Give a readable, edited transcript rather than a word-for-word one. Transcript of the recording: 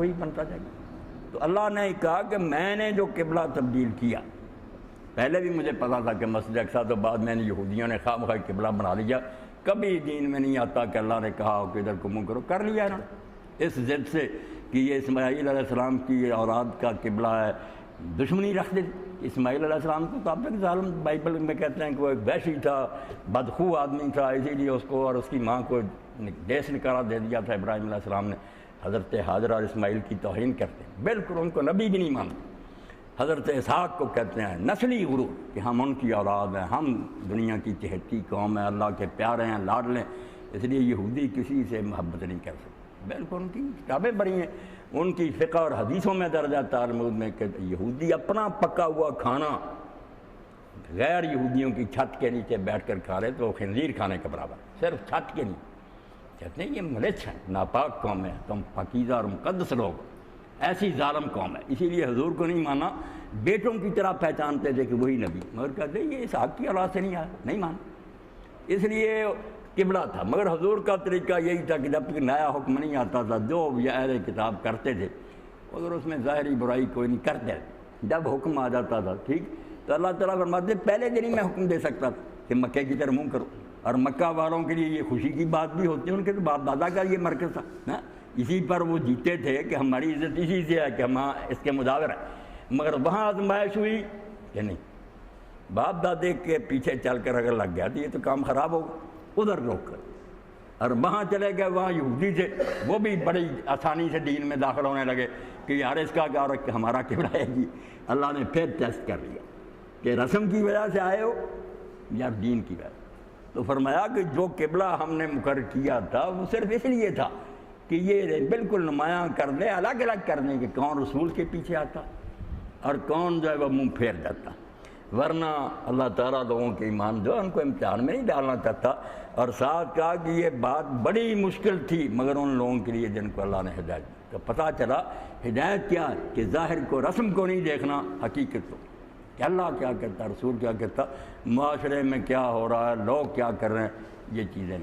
وہی بنتا جائے گا۔ تو اللہ نے کہا کہ میں نے جو قبلہ تبدیل کیا، پہلے بھی مجھے پتا تھا کہ مسجد اقصیٰ تو بعد میں نے یہودیوں نے خواہ مخواہ قبلہ بنا لیا، کبھی دین میں نہیں آتا کہ اللہ نے کہا ہو کہ ادھر کو منہ کرو، کر لیا نا اس ضد سے کہ یہ اسماعیل علیہ السلام کی اولاد کا قبلہ ہے، دشمنی رکھ دی اسماعیل علیہ السلام کو۔ تو اب تک ظالم بائبل میں کہتے ہیں کہ وہ ایک وحشی تھا، بدخو آدمی تھا، اسی لیے اس کو اور اس کی ماں کو دیس نکالا دے دیا تھا ابراہیم علیہ السلام نے۔ حضرت حاجر اور اسماعیل کی توہین کرتے ہیں، بالکل ان کو نبی بھی نہیں مانتے۔ حضرت اسحاق کو کہتے ہیں نسلی غرور کہ ہم ان کی اولاد ہیں، ہم دنیا کی چہیتی قوم ہیں، اللہ کے پیارے ہیں، لاڈلے، اس لیے یہودی کسی سے محبت نہیں کر سکتے۔ بالکل ان کی کتابیں بڑی ہیں، ان کی فقہ اور حدیثوں میں درج ہے تالمود میں کہ یہودی اپنا پکا ہوا کھانا غیر یہودیوں کی چھت کے نیچے بیٹھ کر کھا رہے تو خنزیر کھانے کے برابر، صرف چھت کے نیچے۔ کہتے ہیں یہ ملچ ہیں، ناپاک قوم ہے، تم پاکیزہ اور مقدس لوگ، ایسی ظالم قوم ہے۔ اسی لیے حضور کو نہیں مانا، بیٹوں کی طرح پہچانتے تھے کہ وہی نبی، مگر کہتے ہیں یہ اسحاق کی اولاد سے نہیں آیا، نہیں مانا۔ اس لیے قبلہ تھا، مگر حضور کا طریقہ یہی تھا کہ جب تک نیا حکم نہیں آتا تھا جو اہل کتاب کرتے تھے اگر اس میں ظاہری برائی کوئی نہیں کرتے، جب حکم آ جاتا تھا ٹھیک تو اللہ تعالیٰ فرماتے پہلے دن ہی میں حکم دے سکتا تھا کہ مکے کی طرف منہ کرو، اور مکہ والوں کے لیے یہ خوشی کی بات بھی ہوتی ہے، ان کے تو باپ دادا کا یہ مرکز تھا، اسی پر وہ جیتے تھے کہ ہماری عزت اسی سے ہے کہ ہم اس کے مجاور ہیں۔ مگر وہاں آزمائش ہوئی کہ نہیں، باپ دادے کے پیچھے چل کر اگر لگ گیا تو یہ تو کام خراب ہوگا، ادھر روک کر، اور وہاں چلے گئے وہاں یہودی تھے، وہ بھی بڑی آسانی سے دین میں داخل ہونے لگے کہ یار اس کا کیا کہ ہمارا قبلہ ہے جی۔ اللہ نے پھر ٹیسٹ کر لیا کہ رسم کی وجہ سے آئے ہو یا دین کی وجہ سے، تو فرمایا کہ جو قبلہ ہم نے مقرر کیا تھا وہ صرف اس لیے تھا کہ یہ بالکل نمایاں کر دے، الگ الگ کر دیں کہ کون رسول کے پیچھے آتا اور کون جو ہے وہ منہ پھیر جاتا، ورنہ اللہ تعالیٰ لوگوں کے ایمان جو ان کو امتحان میں نہیں ڈالنا چاہتا۔ اور ساتھ کہا کہ یہ بات بڑی مشکل تھی مگر ان لوگوں کے لیے جن کو اللہ نے ہدایت دی، تو پتہ چلا ہدایت کیا ہے کہ ظاہر کو رسم کو نہیں دیکھنا، حقیقت کو کہ اللہ کیا کہتا، رسول کیا کہتا، معاشرے میں کیا ہو رہا ہے، لوگ کیا کر رہے ہیں، یہ چیزیں نہیں۔